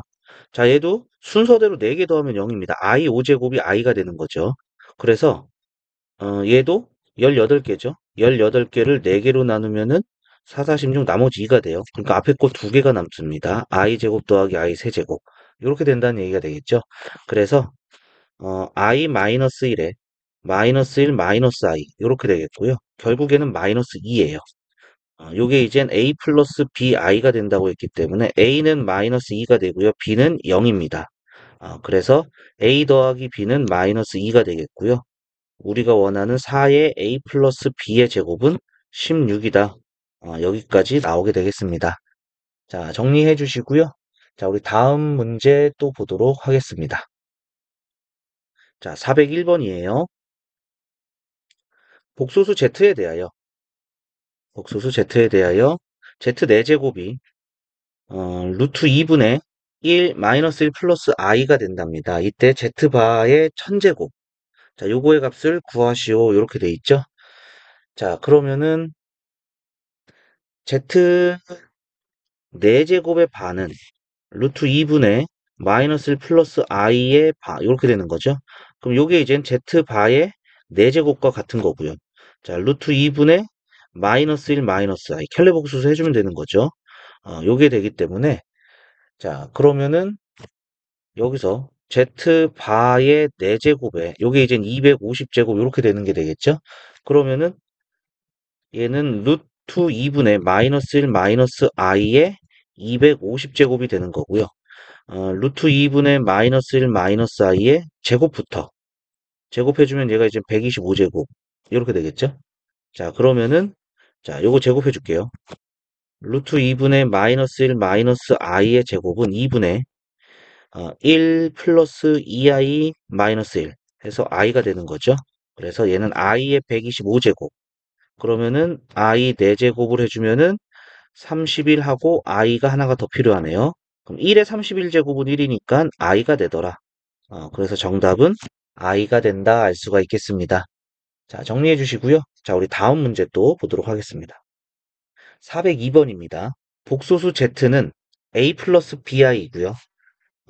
자, 얘도 순서대로 4개 더하면 0입니다. i 5제곱이 i가 되는 거죠. 그래서 얘도 18개죠. 18개를 4개로 나누면은 4, 4, 16 나머지 2가 돼요. 그러니까 앞에 거 2개가 남습니다. i 제곱 더하기 i 세제곱 이렇게 된다는 얘기가 되겠죠. 그래서 i 마이너스 1에 마이너스 1 마이너스 i 이렇게 되겠고요. 결국에는 마이너스 2예요. 요게 이젠 a 플러스 b i가 된다고 했기 때문에 a는 마이너스 2가 되고요. b는 0입니다. 그래서 a 더하기 b는 마이너스 2가 되겠고요. 우리가 원하는 4의 a 플러스 b의 제곱은 16이다. 여기까지 나오게 되겠습니다. 자, 정리해 주시고요. 자, 우리 다음 문제 또 보도록 하겠습니다. 자, 401번이에요. 복소수 z에 대하여 z 4제곱이 루트 2분의 1 마이너스 1 플러스 i가 된답니다. 이때 z바의 1000제곱 자, 요거의 값을 구하시오 이렇게 돼 있죠. 자, 그러면은 z 4제곱의 반은 루트 2분의 마이너스 1 플러스 i의 바 이렇게 되는 거죠. 그럼 요게 이젠 z바의 4제곱과 같은 거고요. 자, 루트 2분의 마이너스 1 마이너스 i 켈레 복수수 해주면 되는 거죠. 요게 되기 때문에 자, 그러면은 여기서 z바의 4제곱에 요게 이젠 250제곱 이렇게 되는 게 되겠죠. 그러면은 얘는 루트 2분의 마이너스 1 마이너스 i의 250제곱이 되는 거고요. 루트 2분의 마이너스 1 마이너스 i의 제곱부터 제곱해주면 얘가 이제 125제곱 이렇게 되겠죠. 자, 그러면은 자, 요거 제곱해 줄게요. 루트 2분의 마이너스 1 마이너스 i의 제곱은 2분의 1 플러스 2i 마이너스 1 해서 i가 되는 거죠. 그래서 얘는 i의 125제곱 그러면은 i 4제곱을 해주면은 31하고 i가 하나가 더 필요하네요. 그럼 1의 31제곱은 1이니까 i가 되더라. 그래서 정답은 i가 된다 알 수가 있겠습니다. 자, 정리해 주시고요. 자, 우리 다음 문제 또 보도록 하겠습니다. 402번입니다. 복소수 z는 a 플러스 bi이고요.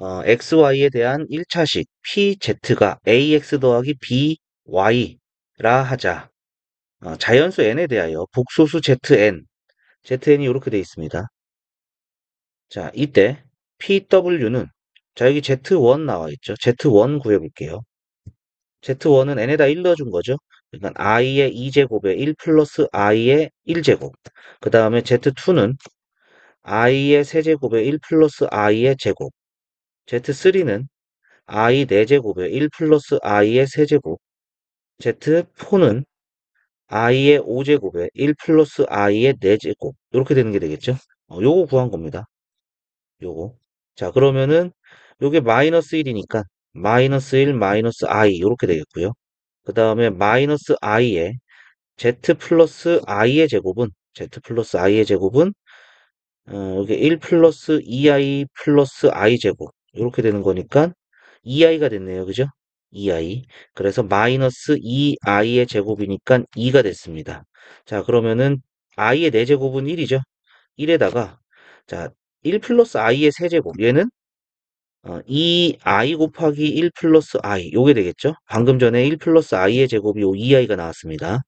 XY에 대한 1차식 PZ가 AX 더하기 BY라 하자. 자연수 n에 대하여 복소수 ZN이 이렇게 되어 있습니다. 자, 이때 PW는 자, 여기 Z1 나와 있죠. Z1 구해볼게요. Z1은 n에다 1 넣어준 거죠. 그러니까 i의 2제곱에 1 플러스 i의 1제곱. 그 다음에 Z2는 i의 세제곱에 1 플러스 i의 제곱. Z3는 i 4제곱에 1 플러스 i의 세제곱. Z4는 i의 5제곱에 1 플러스 i의 4제곱. 이렇게 되는 게 되겠죠. 요거 구한 겁니다. 요거. 자, 그러면은 요게 마이너스 1이니까 마이너스 1 마이너스 i 이렇게 되겠고요. 그 다음에 마이너스 i에 z 플러스 i의 제곱은 여기 1 플러스 2i 플러스 i 제곱 이렇게 되는 거니까 2i가 됐네요. 그죠? 2i. 그래서 마이너스 2i의 제곱이니까 2가 됐습니다. 자, 그러면은 i의 4제곱은 1이죠. 1에다가 자, 1 플러스 i의 세제곱 얘는 2i 곱하기 1 플러스 i 요게 되겠죠? 방금 전에 1 플러스 i의 제곱이 요 2i가 나왔습니다.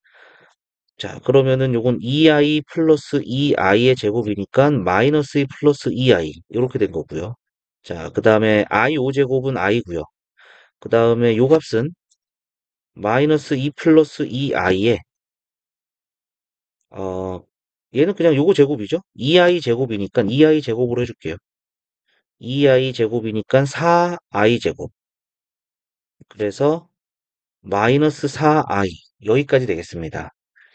자, 그러면은 요건 2i 플러스 2i의 제곱이니까 마이너스 2 플러스 2i 이렇게 된 거고요. 자, 그 다음에 i 5제곱은 i고요. 그 다음에 요 값은 마이너스 2 플러스 2i에 얘는 그냥 요거 제곱이죠. 2i 제곱이니까 2i 제곱으로 해줄게요. 2i 제곱이니까 4i 제곱. 그래서 마이너스 4i 여기까지 되겠습니다.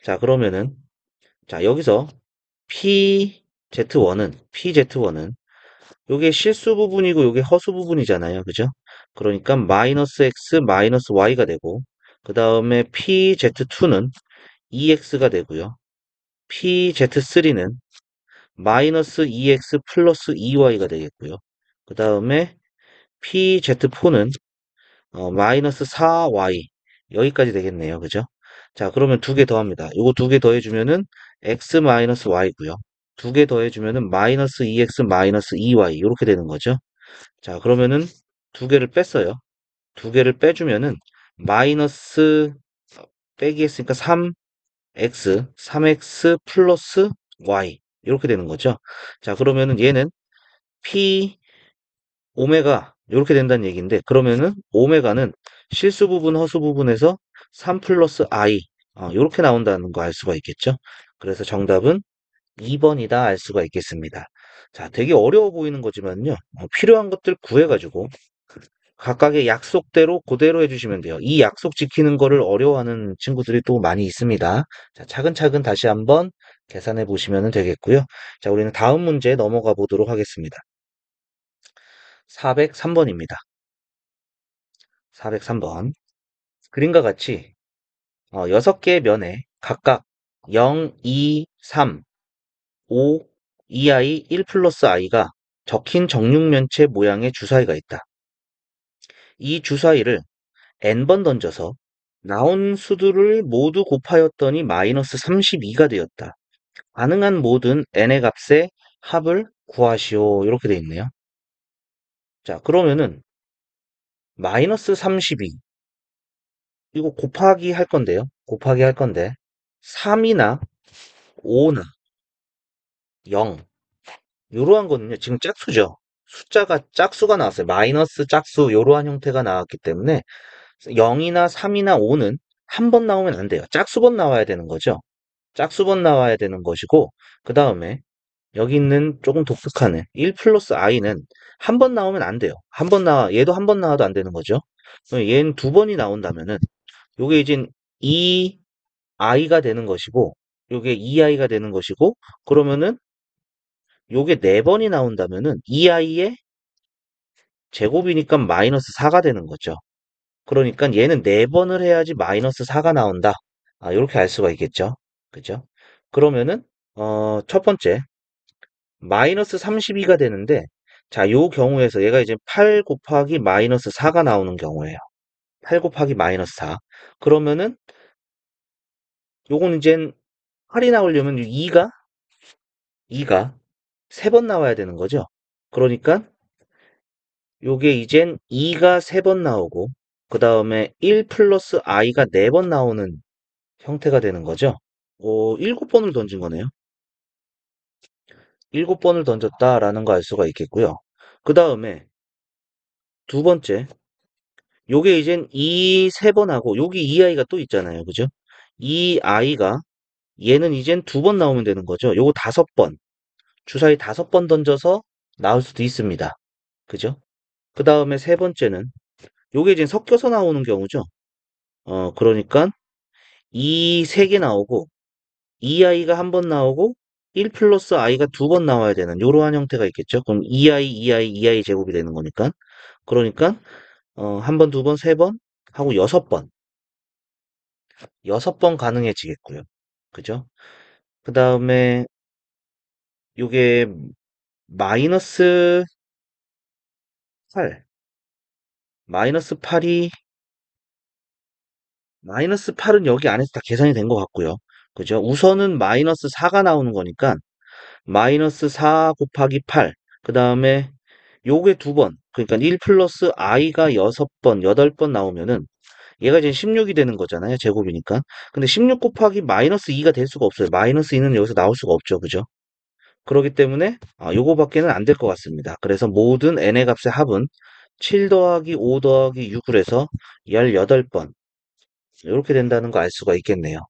자, 그러면은 자, 여기서 PZ1은 요게 실수 부분이고 요게 허수 부분이잖아요. 그죠? 그러니까 마이너스 x 마이너스 y가 되고 그 다음에 PZ2는 2x가 되고요. PZ3는 마이너스 2x 플러스 2y가 되겠고요. 그 다음에 PZ4는 마이너스 4y 여기까지 되겠네요. 그죠? 자, 그러면 두 개 더합니다. 요거 두 개 더해주면은 x 마이너스 y고요. 두 개 더해주면은 마이너스 2x 마이너스 2y 이렇게 되는 거죠. 자, 그러면은 두 개를 뺐어요. 두 개를 빼주면은 마이너스 빼기 했으니까 3x 플러스 y 이렇게 되는 거죠. 자, 그러면은 얘는 p 오메가 이렇게 된다는 얘기인데 그러면은 오메가는 실수 부분 허수 부분에서 3 플러스 i 이렇게 나온다는 거 알 수가 있겠죠. 그래서 정답은 2번이다 알 수가 있겠습니다. 자, 되게 어려워 보이는 거지만요. 필요한 것들 구해가지고 각각의 약속대로 그대로 해주시면 돼요. 이 약속 지키는 거를 어려워하는 친구들이 또 많이 있습니다. 자, 차근차근 다시 한번 계산해 보시면 되겠고요. 자, 우리는 다음 문제 넘어가 보도록 하겠습니다. 403번입니다. 403번. 그림과 같이 6개의 면에 각각 0, 2, 3, 5, 2i, 1 플러스 i가 적힌 정육면체 모양의 주사위가 있다. 이 주사위를 n번 던져서 나온 수들을 모두 곱하였더니 마이너스 32가 되었다. 가능한 모든 n의 값의 합을 구하시오. 이렇게 돼 있네요. 자, 그러면은 마이너스 32 이거 곱하기 할 건데요. 곱하기 할 건데 3이나 5나 0 이러한 거는요. 지금 짝수죠. 숫자가 짝수가 나왔어요. 마이너스 짝수 이러한 형태가 나왔기 때문에 0이나 3이나 5는 한 번 나오면 안 돼요. 짝수번 나와야 되는 거죠. 짝수번 나와야 되는 것이고 그 다음에 여기 있는 조금 독특한 1 플러스 i는 한 번 나오면 안 돼요. 한 번 얘도 한 번 나와도 안 되는 거죠. 얘는 두 번이 나온다면은 요게 이제 2i가 되는 것이고 요게 2i가 되는 것이고 그러면은 요게 네 번이 나온다면은 2i의 제곱이니까 마이너스 4가 되는 거죠. 그러니까 얘는 네 번을 해야지 마이너스 4가 나온다. 이렇게 알 수가 있겠죠. 그죠? 그러면은 첫 번째 마이너스 32가 되는데 자, 요 경우에서 얘가 이제 8 곱하기 마이너스 4가 나오는 경우예요. 8 곱하기 마이너스 4. 그러면은 요건 이젠 8이 나오려면 2가 세 번 나와야 되는 거죠. 그러니까 요게 이젠 2가 3번 나오고, 그 다음에 1 플러스 i가 4번 나오는 형태가 되는 거죠. 7번을 던진 거네요. 7번을 던졌다라는 거 알 수가 있겠고요. 그 다음에 두 번째, 요게 이젠 이 3번하고 여기 이 아이가 또 있잖아요. 그죠? 이 아이가 얘는 이젠 2번 나오면 되는 거죠. 요거 5번, 주사위 5번 던져서 나올 수도 있습니다. 그죠? 그 다음에 세 번째는 요게 이제 섞여서 나오는 경우죠. 그러니까 이 3개 나오고 이 아이가 한 번 나오고 1 플러스 i가 2번 나와야 되는 요러한 형태가 있겠죠. 그럼 2i, 2i, 2i 제곱이 되는 거니까. 그러니까 한 번, 두 번, 세 번 하고 6번. 6번 가능해지겠고요. 그죠? 그 다음에 요게 마이너스 8. 마이너스 8이 마이너스 8은 여기 안에서 다 계산이 된 것 같고요. 그죠? 우선은 마이너스 4가 나오는 거니까 마이너스 4 곱하기 8. 그 다음에 요게 두 번. 그러니까 1 플러스 i가 6번, 8번 나오면은 얘가 이제 16이 되는 거잖아요. 제곱이니까. 근데 16 곱하기 마이너스 2가 될 수가 없어요. 마이너스 2는 여기서 나올 수가 없죠. 그죠? 그렇기 때문에 요거밖에는 안 될 것 같습니다. 그래서 모든 n의 값의 합은 7 더하기 5 더하기 6을 해서 18번. 이렇게 된다는 거 알 수가 있겠네요.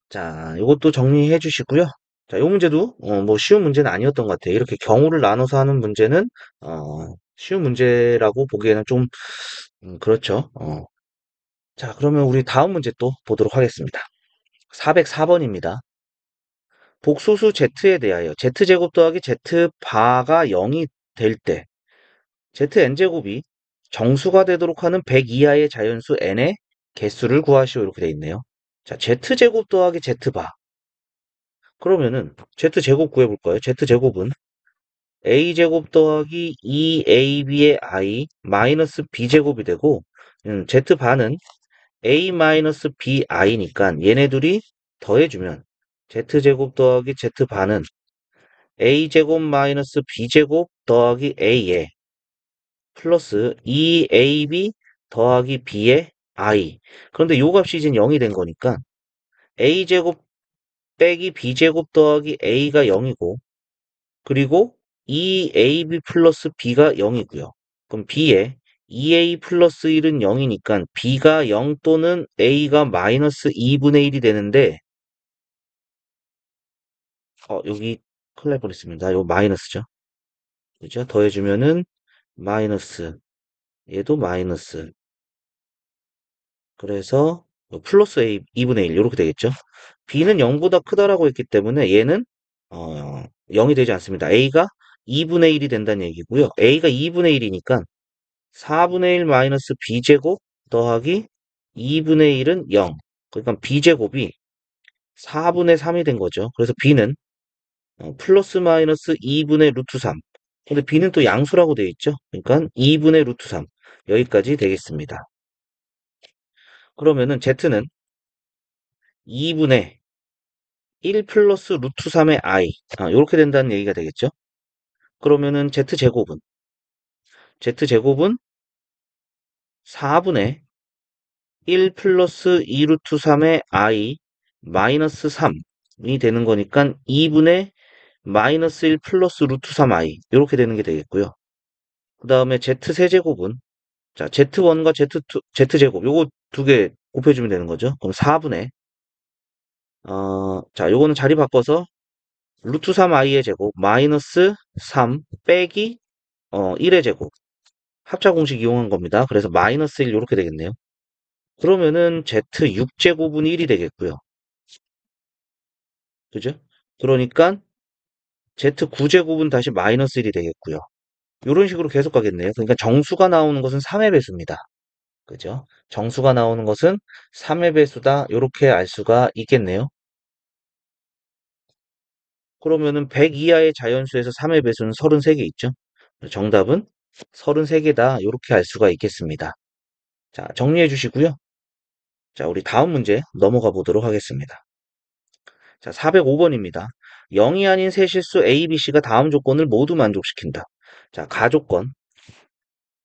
자, 이것도 정리해 주시고요. 자, 요 문제도 뭐 쉬운 문제는 아니었던 것 같아요. 이렇게 경우를 나눠서 하는 문제는 쉬운 문제라고 보기에는 좀 그렇죠. 자, 그러면 우리 다음 문제 또 보도록 하겠습니다. 404번입니다. 복소수 z에 대하여 z제곱 더하기 z바가 0이 될 때 zn제곱이 정수가 되도록 하는 100 이하의 자연수 n의 개수를 구하시오. 이렇게 돼 있네요. 자, z제곱 더하기 z바. 그러면은 z제곱 구해볼까요? z제곱은 a제곱 더하기 2ab의 i 마이너스 b제곱이 되고 z바는 a 마이너스 bi니까 얘네 둘이 더해주면 z제곱 더하기 z바는 a제곱 마이너스 b제곱 더하기 a에 플러스 2ab 더하기 b의 i. 그런데 요 값이 이제 0이 된 거니까 a제곱 빼기 b제곱 더하기 a가 0이고 그리고 2ab 플러스 b가 0이고요. 그럼 b에 2a 플러스 1은 0이니까 b가 0 또는 a가 마이너스 2분의 1이 되는데 여기 큰일 날 뻔했습니다. 이거 마이너스죠. 그죠? 더해주면은 마이너스 얘도 마이너스 그래서 플러스 a 2분의 1 이렇게 되겠죠. b는 0보다 크다라고 했기 때문에 얘는 0이 되지 않습니다. a가 2분의 1이 된다는 얘기고요. a가 2분의 1이니까 4분의 1 마이너스 b제곱 더하기 2분의 1은 0. 그러니까 b제곱이 4분의 3이 된 거죠. 그래서 b는 플러스 마이너스 2분의 루트 3. 근데 b는 또 양수라고 되어 있죠. 그러니까 2분의 루트 3. 여기까지 되겠습니다. 그러면은 z는 2분의 1 플러스 루트 3의 i. 이렇게 된다는 얘기가 되겠죠. 그러면은 z제곱은 4분의 1 플러스 2 루트 3의 i 마이너스 3이 되는 거니까 2분의 마이너스 1 플러스 루트 3i 이렇게 되는 게 되겠고요. 그 다음에 z세제곱은 자 z1과 z2, z제곱 요거 두 개 곱해주면 되는 거죠. 그럼 4분의 자 요거는 자리 바꿔서 루트 3i의 제곱 마이너스 3 빼기 1의 제곱 합차 공식 이용한 겁니다. 그래서 마이너스 1 이렇게 되겠네요. 그러면은 z6제곱은 1이 되겠고요. 그죠? 그러니까 z9제곱은 다시 마이너스 1이 되겠고요. 이런 식으로 계속 가겠네요. 그러니까 정수가 나오는 것은 3의 배수입니다. 그죠? 정수가 나오는 것은 3의 배수다. 이렇게 알 수가 있겠네요. 그러면은 100 이하의 자연수에서 3의 배수는 33개 있죠? 정답은 33개다. 이렇게 알 수가 있겠습니다. 자, 정리해 주시고요. 자, 우리 다음 문제 넘어가 보도록 하겠습니다. 자, 405번입니다. 0이 아닌 세 실수 A, B, C가 다음 조건을 모두 만족시킨다. 자, 가조건.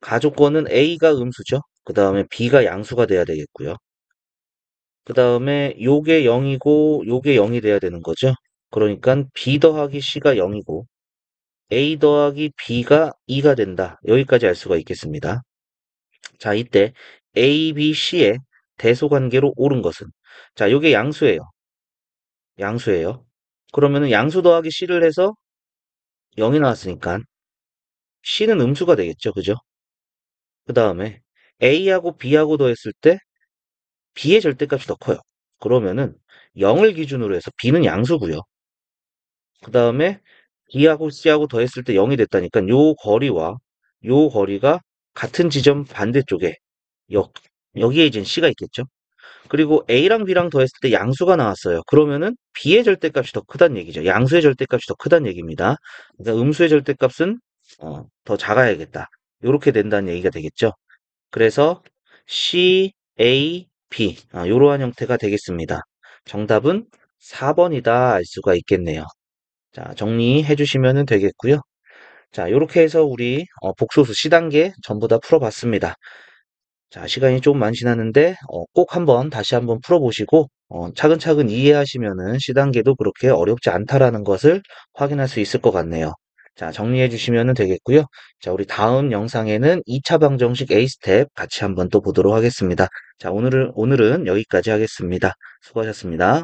가조건은 A가 음수죠. 그 다음에 B가 양수가 돼야 되겠고요. 그 다음에 요게 0이고 요게 0이 돼야 되는 거죠. 그러니까 B 더하기 C가 0이고 A 더하기 B가 2가 된다. 여기까지 알 수가 있겠습니다. 자, 이때 A, B, C의 대소관계로 옳은 것은 자, 요게 양수예요. 양수예요. 그러면은 양수 더하기 C를 해서 0이 나왔으니까 C는 음수가 되겠죠. 그죠? 그 다음에 A하고 B하고 더했을 때 B의 절대값이 더 커요. 그러면은 0을 기준으로 해서 B는 양수고요. 그 다음에 B하고 C하고 더했을 때 0이 됐다니까 요 거리와 요 거리가 같은 지점 반대쪽에 여기에 이제 C가 있겠죠. 그리고 A랑 B랑 더했을 때 양수가 나왔어요. 그러면은 B의 절대값이 더 크다는 얘기죠. 양수의 절대값이 더 크다는 얘기입니다. 그러니까 음수의 절대값은 더 작아야겠다. 이렇게 된다는 얘기가 되겠죠. 그래서 C, A, B 이러한 형태가 되겠습니다. 정답은 4번이다 알 수가 있겠네요. 자, 정리해 주시면 되겠고요. 자, 이렇게 해서 우리 복소수 C단계 전부 다 풀어봤습니다. 자, 시간이 좀 많이 지났는데 꼭 한번 다시 한번 풀어보시고 차근차근 이해하시면은 C단계도 그렇게 어렵지 않다라는 것을 확인할 수 있을 것 같네요. 자, 정리해 주시면 되겠고요. 자, 우리 다음 영상에는 2차 방정식 A 스텝 같이 한번 또 보도록 하겠습니다. 자, 오늘은 여기까지 하겠습니다. 수고하셨습니다.